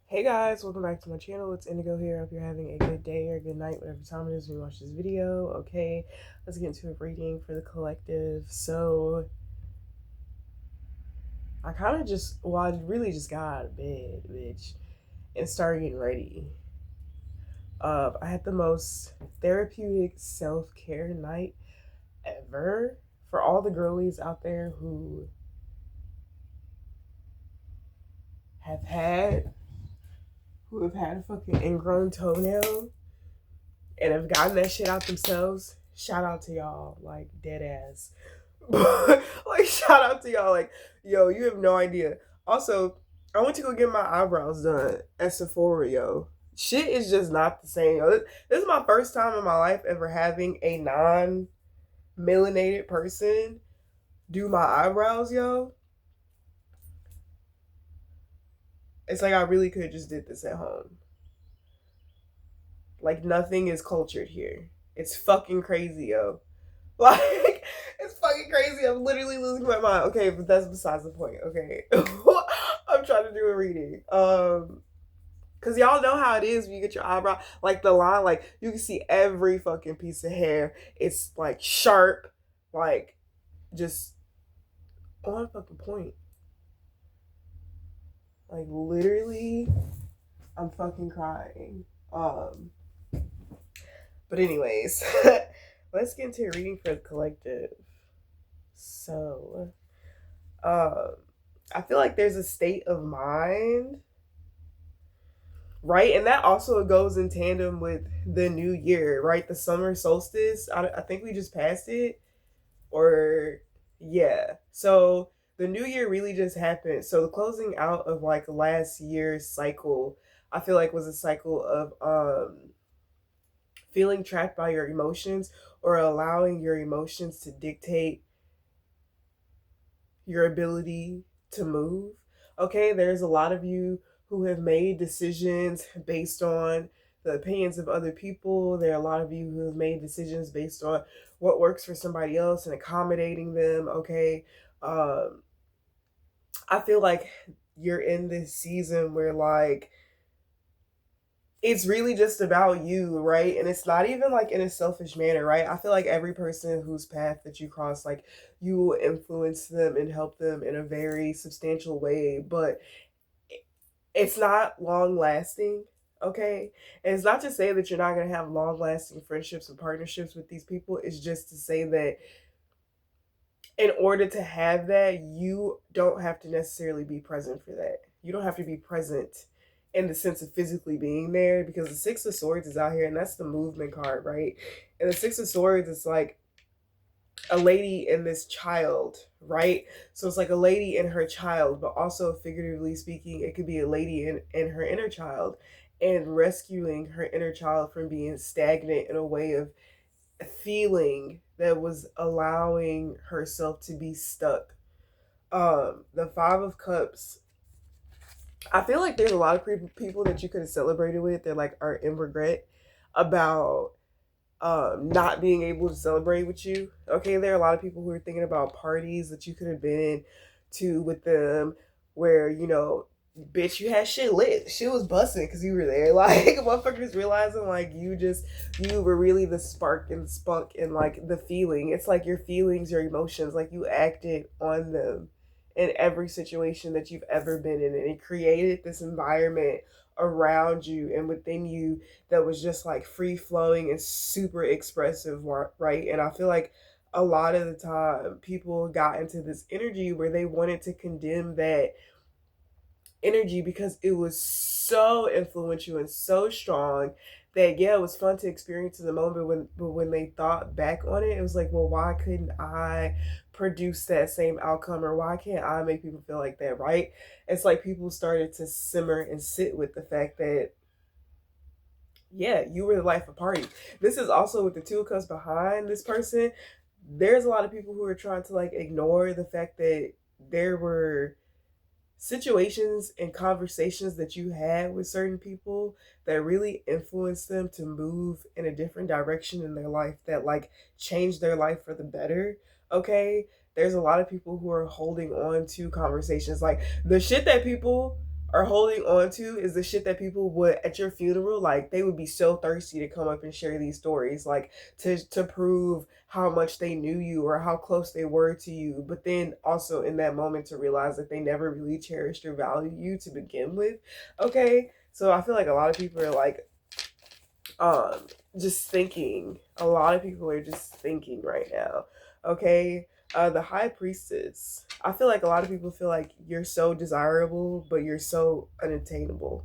Hey guys, welcome back to my channel. It's Indigo here. Hope you're having a good day or good night, whatever time it is when you watch this video. Okay, let's get into a reading for the collective. So, I kind of just, well, I really just got out of bed, bitch, and started getting ready. I had the most therapeutic self-care night ever. For all the girlies out there have had, who have had a fucking ingrown toenail and have gotten that shit out themselves, shout out to y'all, like dead ass. Like shout out to y'all, like yo, you have no idea. Also, I went to go get my eyebrows done at Sephora, yo. Shit is just not the same. Yo, this is my first time in my life ever having a non-melanated person do my eyebrows, yo. It's like I really could have just did this at home. Like nothing is cultured here. It's fucking crazy, yo. Like, it's fucking crazy. I'm literally losing my mind. Okay, but that's besides the point. Okay. I'm trying to do a reading. Cause y'all know how it is when you get your eyebrow, like the line, like you can see every fucking piece of hair. It's like sharp, like just on fucking point. Like literally, I'm fucking crying. But anyways, let's get into a reading for the collective. So, um, I feel like there's a state of mind, right? And that also goes in tandem with the new year, right? The summer solstice. I think we just passed it, or yeah. So the new year really just happened. So the closing out of like last year's cycle, I feel like was a cycle of feeling trapped by your emotions or allowing your emotions to dictate your ability to move. Okay, there's a lot of you who have made decisions based on the opinions of other people. There are a lot of you who have made decisions based on what works for somebody else and accommodating them. Okay, um, I feel like you're in this season where like it's really just about you, right? And it's not even like in a selfish manner, right? I feel like every person whose path that you cross, like you will influence them and help them in a very substantial way, but it's not long lasting, okay? And it's not to say that you're not going to have long lasting friendships and partnerships with these people. It's just to say that in order to have that, you don't have to necessarily be present for that. You don't have to be present in the sense of physically being there because the Six of Swords is out here and that's the movement card, right? And the Six of Swords is like a lady and this child, right? So it's like a lady and her child, but also figuratively speaking, it could be a lady and her inner child and rescuing her inner child from being stagnant in a way of feeling that was allowing herself to be stuck. The Five of Cups. I feel like there's a lot of people that you could have celebrated with that like are in regret about not being able to celebrate with you. Okay, there are a lot of people who are thinking about parties that you could have been to with them where, you know, bitch, you had shit lit. Shit was busting because you were there. Like motherfuckers realizing like you were really the spark and spunk and like the feeling. It's like your feelings, your emotions, like you acted on them in every situation that you've ever been in. And it created this environment around you and within you that was just like free flowing and super expressive, right? And I feel like a lot of the time people got into this energy where they wanted to condemn that energy because it was so influential and so strong that yeah, it was fun to experience in the moment but when they thought back on it, it was like, well, why couldn't I produce that same outcome or why can't I make people feel like that, right? It's like people started to simmer and sit with the fact that yeah, you were the life of party. This is also with the Two of Cups behind this person. There's a lot of people who are trying to like ignore the fact that there were situations and conversations that you had with certain people that really influenced them to move in a different direction in their life that like changed their life for the better. Okay, there's a lot of people who are holding on to conversations like the shit that people are holding on to is the shit that people would at your funeral, like they would be so thirsty to come up and share these stories, like to prove how much they knew you or how close they were to you, but then also in that moment to realize that they never really cherished or valued you to begin with. Okay, so I feel like a lot of people are like um just thinking, a lot of people are just thinking right now. Okay, the high priestess, I feel like a lot of people feel like you're so desirable but you're so unattainable,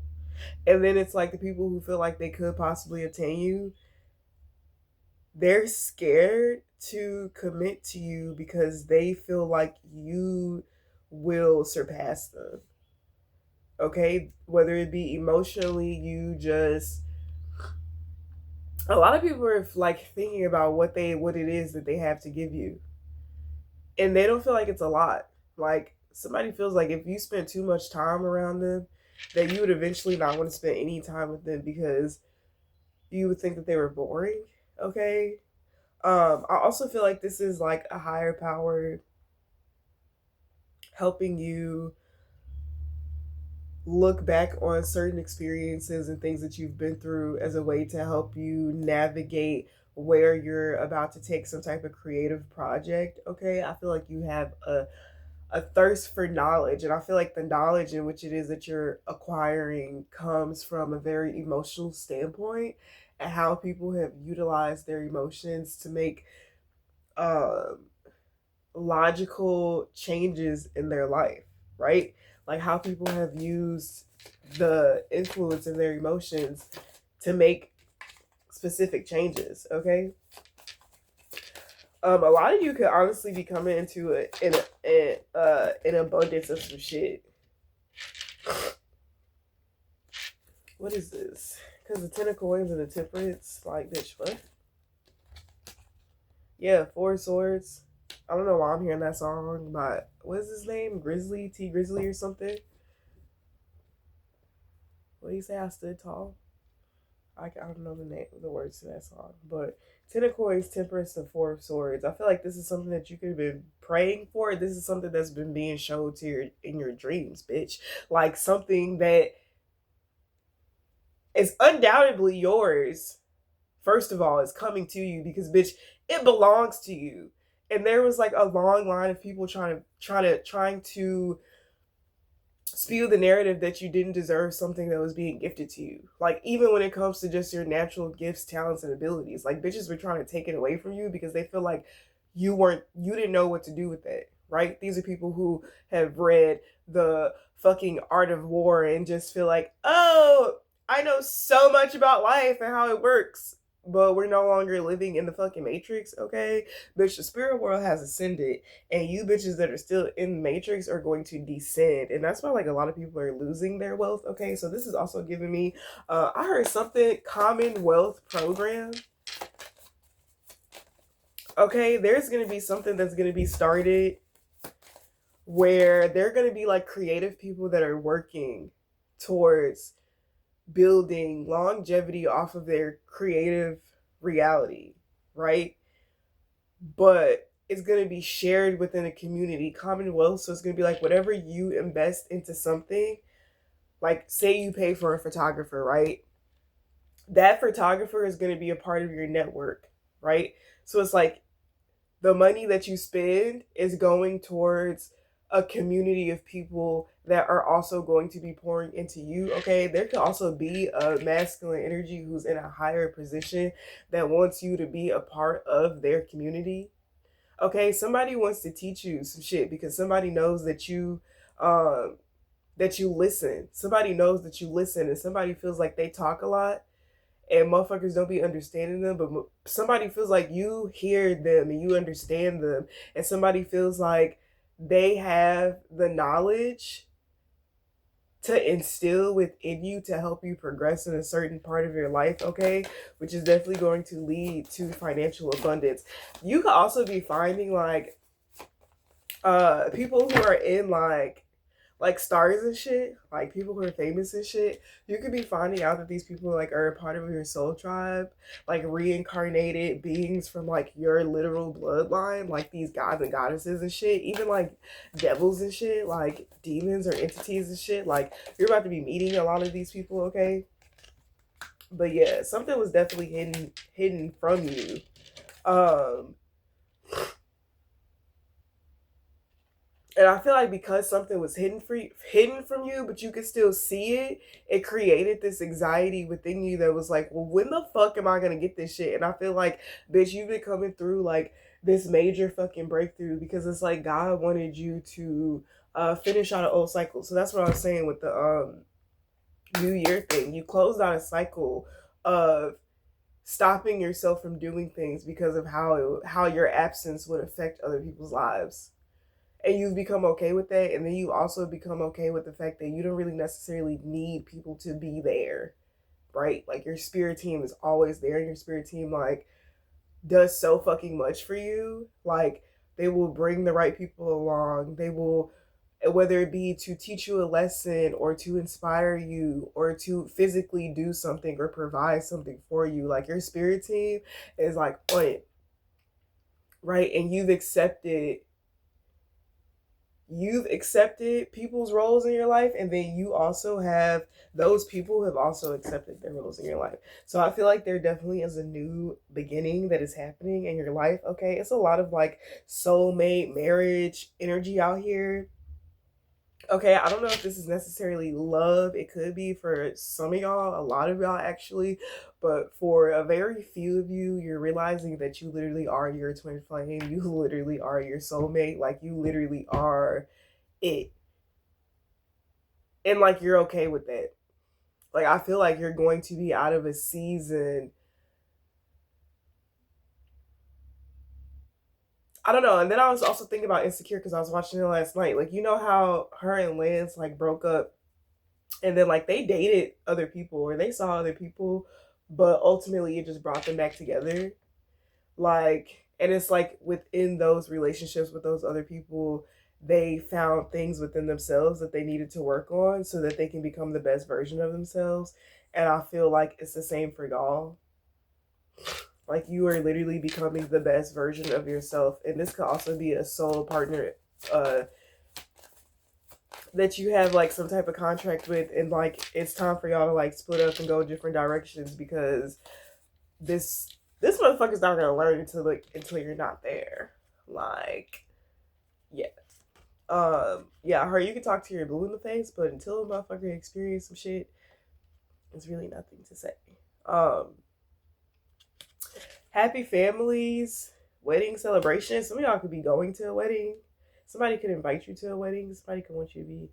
and then it's like the people who feel like they could possibly attain you, they're scared to commit to you because they feel like you will surpass them. Okay, whether it be emotionally, you just, a lot of people are like thinking about what it is that they have to give you, and they don't feel like it's a lot. Like somebody feels like if you spend too much time around them, that you would eventually not want to spend any time with them because you would think that they were boring. Okay. I also feel like this is like a higher power helping you look back on certain experiences and things that you've been through as a way to help you navigate where you're about to take some type of creative project. Okay, I feel like you have a thirst for knowledge, and I feel like the knowledge in which it is that you're acquiring comes from a very emotional standpoint and how people have utilized their emotions to make um logical changes in their life, right? Like how people have used the influence in their emotions to make specific changes. Okay, a lot of you could honestly be coming into an abundance of some shit. What is this? Because the Ten of Coins and the Temperance, like, bitch, what? Yeah, Four Swords. I don't know why I'm hearing that song, but what's his name? Grizzly, T Grizzly or something? What do you say? I stood tall. I don't know the words to that song, but Ten of Coins, Temperance, and Four of Swords. I feel like this is something that you could have been praying for. This is something that's been being shown to your in your dreams, bitch. Like something that is undoubtedly yours. First of all, is coming to you because, bitch, it belongs to you. And there was like a long line of people trying to spew the narrative that you didn't deserve something that was being gifted to you. Like even when it comes to just your natural gifts, talents, and abilities, like bitches were trying to take it away from you because they feel like you didn't know what to do with it, right? These are people who have read the fucking Art of War and just feel like, oh, I know so much about life and how it works. But we're no longer living in the fucking matrix, okay? Bitch, the spirit world has ascended, and you bitches that are still in the matrix are going to descend, and that's why like a lot of people are losing their wealth. Okay, so this is also giving me I heard something, Commonwealth program. Okay, there's gonna be something that's gonna be started where they're gonna be like creative people that are working towards building longevity off of their creative reality, right? But it's going to be shared within a community, Commonwealth. So it's going to be like whatever you invest into something, like say you pay for a photographer, right? That photographer is going to be a part of your network, right? So it's like the money that you spend is going towards a community of people that are also going to be pouring into you. Okay, there could also be a masculine energy who's in a higher position that wants you to be a part of their community. Okay, somebody wants to teach you some shit because somebody knows that you listen. Somebody knows that you listen, and somebody feels like they talk a lot and motherfuckers don't be understanding them, but somebody feels like you hear them and you understand them, and somebody feels like they have the knowledge to instill within you to help you progress in a certain part of your life, okay? Which is definitely going to lead to financial abundance. You could also be finding like people who are in like stars and shit, like people who are famous and shit, you could be finding out that these people like are a part of your soul tribe, like reincarnated beings from like your literal bloodline, like these gods and goddesses and shit, even like devils and shit, like demons or entities and shit. Like you're about to be meeting a lot of these people, okay? But yeah, something was definitely hidden from you. Um And I feel like because something was hidden from you, but you could still see it, it created this anxiety within you that was like, well, when the fuck am I gonna get this shit? And I feel like, bitch, you've been coming through like this major fucking breakthrough because it's like God wanted you to finish out an old cycle. So that's what I was saying with the New Year thing. You closed out a cycle of stopping yourself from doing things because of how your absence would affect other people's lives, and you've become okay with that. And then you also become okay with the fact that you don't really necessarily need people to be there, right? Like your spirit team is always there, and your spirit team like does so fucking much for you. Like they will bring the right people along. They will, whether it be to teach you a lesson or to inspire you or to physically do something or provide something for you. Like your spirit team is like on it, right? And you've accepted people's roles in your life, and then you also have those people have also accepted their roles in your life. So I feel like there definitely is a new beginning that is happening in your life. Okay, it's a lot of like soulmate marriage energy out here. Okay, I don't know if this is necessarily love. It could be for some of y'all, a lot of y'all actually, but for a very few of you, you're realizing that you literally are your twin flame. You literally are your soulmate. Like you literally are it. And like you're okay with that. Like I feel like you're going to be out of a season. I don't know. And then I was also thinking about Insecure because I was watching it last night. Like you know how her and Lance like broke up, and then like they dated other people or they saw other people, but ultimately it just brought them back together. Like, and it's like within those relationships with those other people, they found things within themselves that they needed to work on so that they can become the best version of themselves. And I feel like it's the same for y'all. Like you are literally becoming the best version of yourself. And this could also be a soul partner uh that you have like some type of contract with, and like it's time for y'all to like split up and go different directions because this this motherfucker's not gonna learn until you're not there. Like, yeah. Yeah, her you can talk to your blue in the face, but until a motherfucker experience some shit, it's really nothing to say. Um, Happy families, wedding celebrations. Some of y'all could be going to a wedding. Somebody could invite you to a wedding. Somebody could want you to be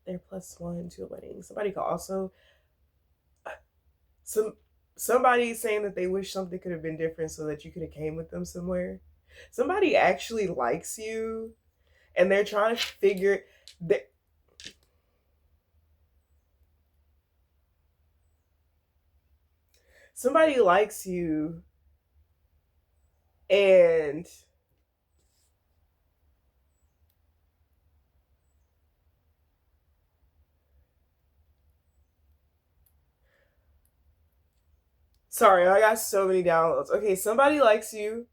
their plus one to a wedding. Somebody could also some somebody saying that they wish something could have been different so that you could have came with them somewhere. Somebody actually likes you and they're trying to figure that somebody likes you and sorry, I got so many downloads. Okay, somebody likes you,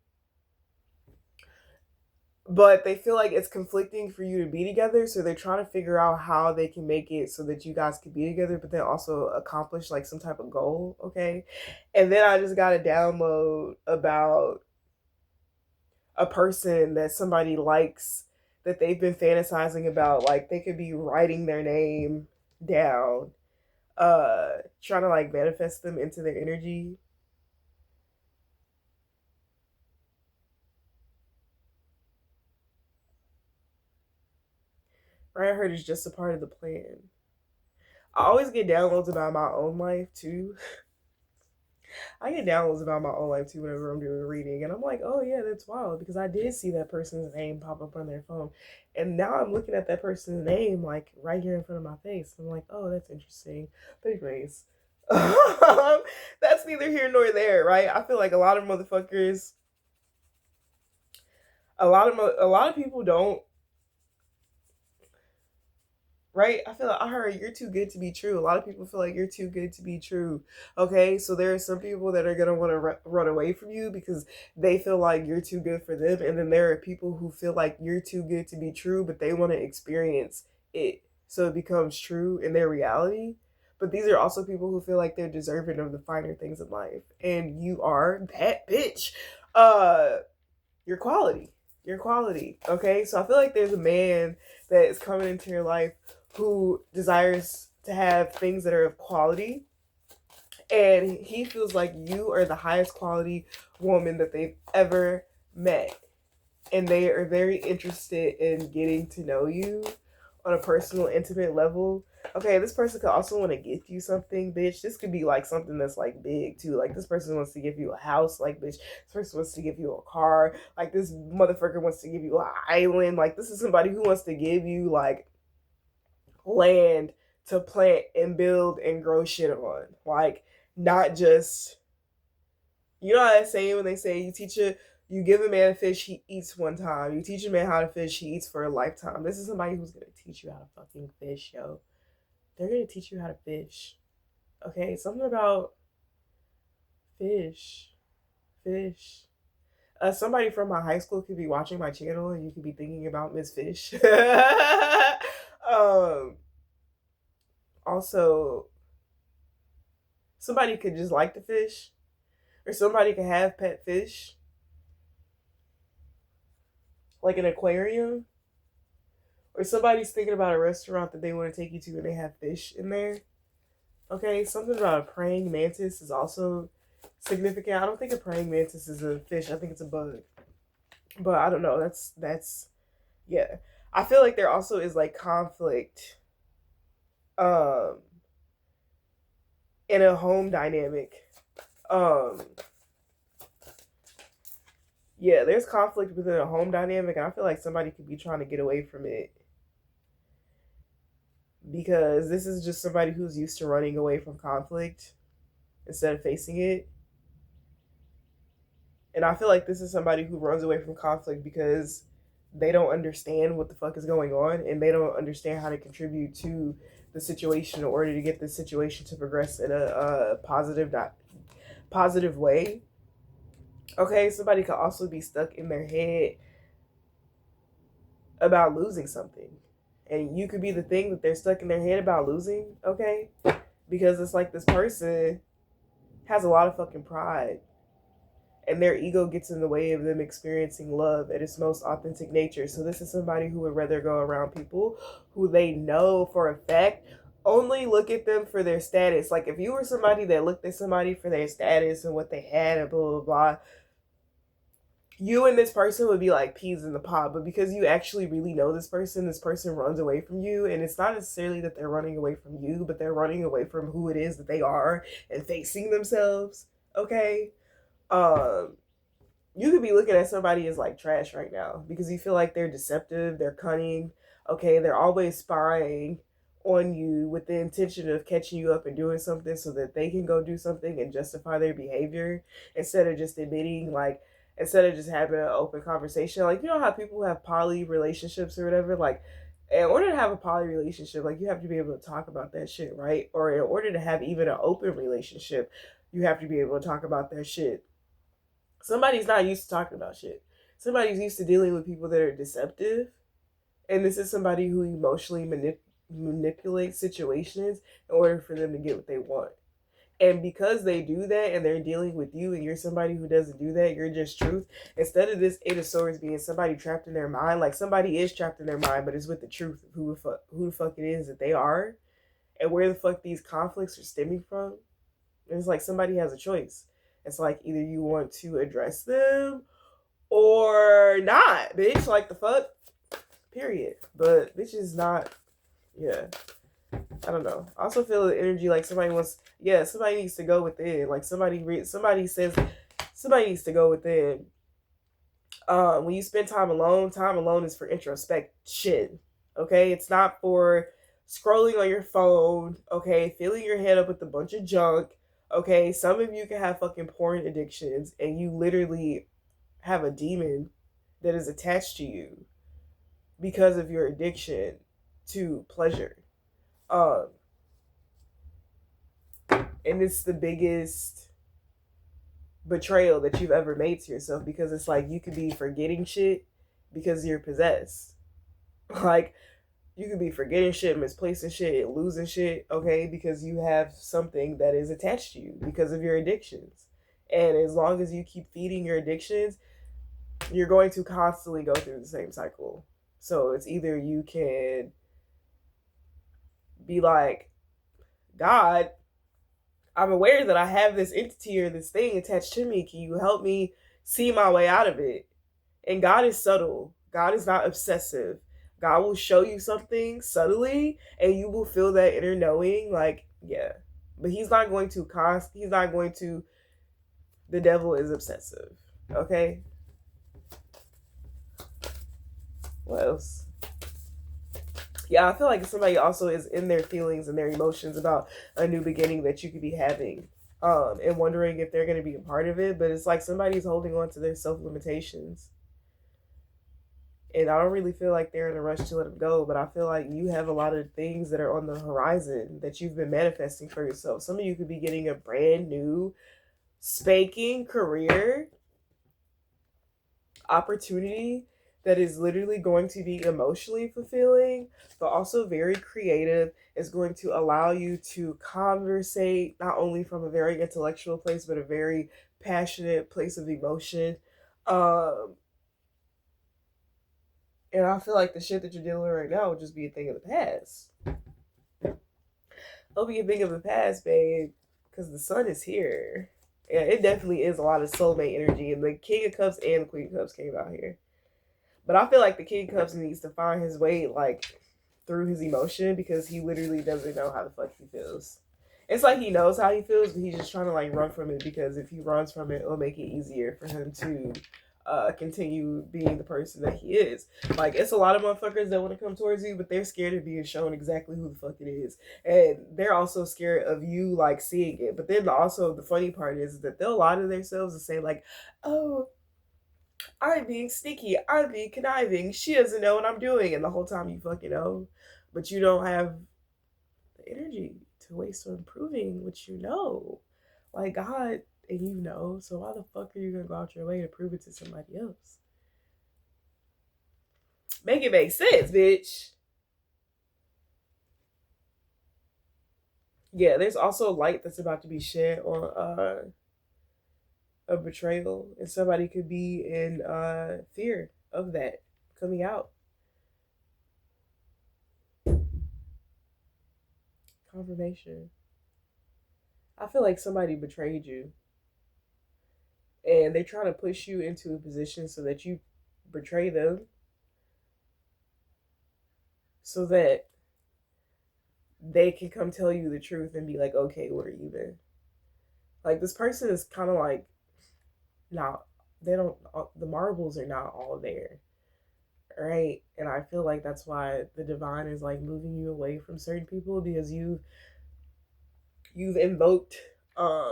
but they feel like it's conflicting for you to be together, so they're trying to figure out how they can make it so that you guys can be together but then also accomplish like some type of goal. Okay, and then I just got a download about a person that somebody likes that they've been fantasizing about. Like they could be writing their name down, trying to like manifest them into their energy. Right, I heard it's just a part of the plan. I always get downloads about my own life too. I get downloads about my own life too whenever I'm doing reading, and I'm like, oh yeah, that's wild because I did see that person's name pop up on their phone, and now I'm looking at that person's name like right here in front of my face. I'm like, oh, that's interesting. But anyways, that's neither here nor there, right? I feel like a lot of motherfuckers, a lot of people don't right? I feel like I heard you're too good to be true. A lot of people feel like you're too good to be true. Okay, so there are some people that are gonna want to run away from you because they feel like you're too good for them, and then there are people who feel like you're too good to be true, but they want to experience it so it becomes true in their reality. But these are also people who feel like they're deserving of the finer things in life, and you are that bitch. Uh, your quality, your quality. Okay, so I feel like there's a man that is coming into your life who desires to have things that are of quality, and he feels like you are the highest quality woman that they've ever met, and they are very interested in getting to know you on a personal, intimate level. Okay, this person could also want to gift you something, bitch. This could be like something that's like big too. Like this person wants to give you a house, like bitch. This person wants to give you a car. Like this motherfucker wants to give you an island. Like this is somebody who wants to give you like land to plant and build and grow shit on. Like not just, you know how they say when they say you give a man a fish, he eats one time. You teach a man how to fish, he eats for a lifetime. This is somebody who's gonna teach you how to fucking fish, yo. They're gonna teach you how to fish. Okay, something about fish, fish. Somebody from my high school could be watching my channel, and you could be thinking about Miss Fish. um, Also, somebody could just like to fish, or somebody could have pet fish, like an aquarium, or somebody's thinking about a restaurant that they want to take you to, and they have fish in there. Okay, something about a praying mantis is also significant. I don't think a praying mantis is a fish. I think it's a bug. But I don't know. That's yeah. I feel like there also is like conflict um in a home dynamic. Um yeah, there's conflict within a home dynamic, and I feel like somebody could be trying to get away from it because this is just somebody who's used to running away from conflict instead of facing it. And I feel like this is somebody who runs away from conflict because they don't understand what the fuck is going on, and they don't understand how to contribute to the situation in order to get the situation to progress in a positive, not positive way. Okay, somebody could also be stuck in their head about losing something. And you could be the thing that they're stuck in their head about losing, okay? Because it's like this person has a lot of fucking pride, and their ego gets in the way of them experiencing love at its most authentic nature. So this is somebody who would rather go around people who they know for a fact only look at them for their status. Like if you were somebody that looked at somebody for their status and what they had and blah blah blah, you and this person would be like peas in the pod. But because you actually really know this person runs away from you, and it's not necessarily that they're running away from you, but they're running away from who it is that they are and facing themselves. Okay. um you could be looking at somebody as like trash right now because you feel like they're deceptive, they're cunning, okay, they're always spying on you with the intention of catching you up and doing something so that they can go do something and justify their behavior instead of just admitting, like, instead of just having an open conversation. Like, you know how people have poly relationships or whatever, like, in order to have a poly relationship, like, you have to be able to talk about that shit, right? Or in order to have even an open relationship, you have to be able to talk about that shit. Somebody's not used to talking about shit. Somebody's used to dealing with people that are deceptive. And this is somebody who emotionally manipulates situations in order for them to get what they want. And because they do that and they're dealing with you and you're somebody who doesn't do that, you're just truth. Instead of this Eight of Swords being somebody trapped in their mind, like somebody is trapped in their mind, but it's with the truth of who the fuck it is that they are and where the fuck these conflicts are stemming from. And it's like somebody has a choice. It's like either you want to address them or not, bitch. Like the fuck, period. But bitch is not. Yeah, I don't know. I also feel the energy like somebody wants. Yeah, somebody needs to go within. Like somebody says somebody needs to go within. When you spend time alone is for introspection. Okay, it's not for scrolling on your phone. Okay, filling your head up with a bunch of junk. Okay, some of you can have fucking porn addictions, and you literally have a demon that is attached to you because of your addiction to pleasure. Um, and it's the biggest betrayal that you've ever made to yourself, because it's like you could be forgetting shit because you're possessed. Like, you could be forgetting shit, misplacing shit, losing shit, okay, because you have something that is attached to you because of your addictions. And as long as you keep feeding your addictions, you're going to constantly go through the same cycle. So it's either you can be like, God, I'm aware that I have this entity or this thing attached to me. Can you help me see my way out of it? And God is subtle. God is not obsessive. God will show you something subtly and you will feel that inner knowing, like, yeah. But he's not going to the devil is obsessive. Okay? What else? Yeah, I feel like somebody also is in their feelings and their emotions about a new beginning that you could be having. And wondering if they're gonna be a part of it, but it's like somebody's holding on to their self limitations. And I don't really feel like they're in a rush to let them go, but I feel like you have a lot of things that are on the horizon that you've been manifesting for yourself. Some of you could be getting a brand new spanking career opportunity that is literally going to be emotionally fulfilling, but also very creative. Is going to allow you to conversate not only from a very intellectual place, but a very passionate place of emotion. Um, and I feel like the shit that you're dealing with right now will just be a thing of the past. It'll be a thing of the past, babe, because the sun is here. Yeah, it definitely is a lot of soulmate energy, and the King of Cups and the Queen of Cups came out here. But I feel like the King of Cups needs to find his way, like, through his emotion, because he literally doesn't know how the fuck he feels. It's like he knows how he feels, but he's just trying to, like, run from it, because if he runs from it, it'll make it easier for him to continue being the person that he is. Like, it's a lot of motherfuckers that want to come towards you, but they're scared of being shown exactly who the fuck it is. And they're also scared of you, like, seeing it. But then also the funny part is that they'll lie to themselves and say, like, oh, I'm being sneaky, I'm being conniving, she doesn't know what I'm doing. And the whole time you fucking know, but you don't have the energy to waste on proving what you know. Like, God, and you know, so why the fuck are you gonna go out your way to prove it to somebody else? Make it make sense, bitch. Yeah, there's also light that's about to be shed on a betrayal, and somebody could be in fear of that coming out. Confirmation. I feel like somebody betrayed you, and they're trying to push you into a position so that you betray them, so that they can come tell you the truth and be like, okay, we're even. Like, this person is kind of like, not, they don't, the marbles are not all there, right? And I feel like that's why the divine is like moving you away from certain people, because you've invoked uh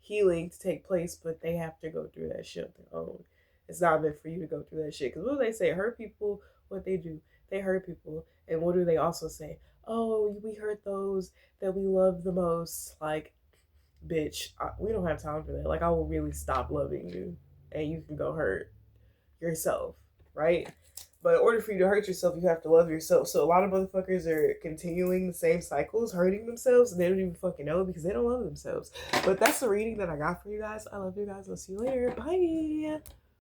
healing to take place, but they have to go through that shit on their own. It's not meant for you to go through that shit. Because what do they say? Hurt people, what they do? They hurt people. And what do they also say? Oh, we hurt those that we love the most. Like, bitch, we don't have time for that. Like, I will really stop loving you, and you can go hurt yourself, right? But in order for you to hurt yourself, you have to love yourself. So a lot of motherfuckers are continuing the same cycles, hurting themselves, and they don't even fucking know because they don't love themselves. But that's the reading that I got for you guys. I love you guys. I'll see you later. Bye.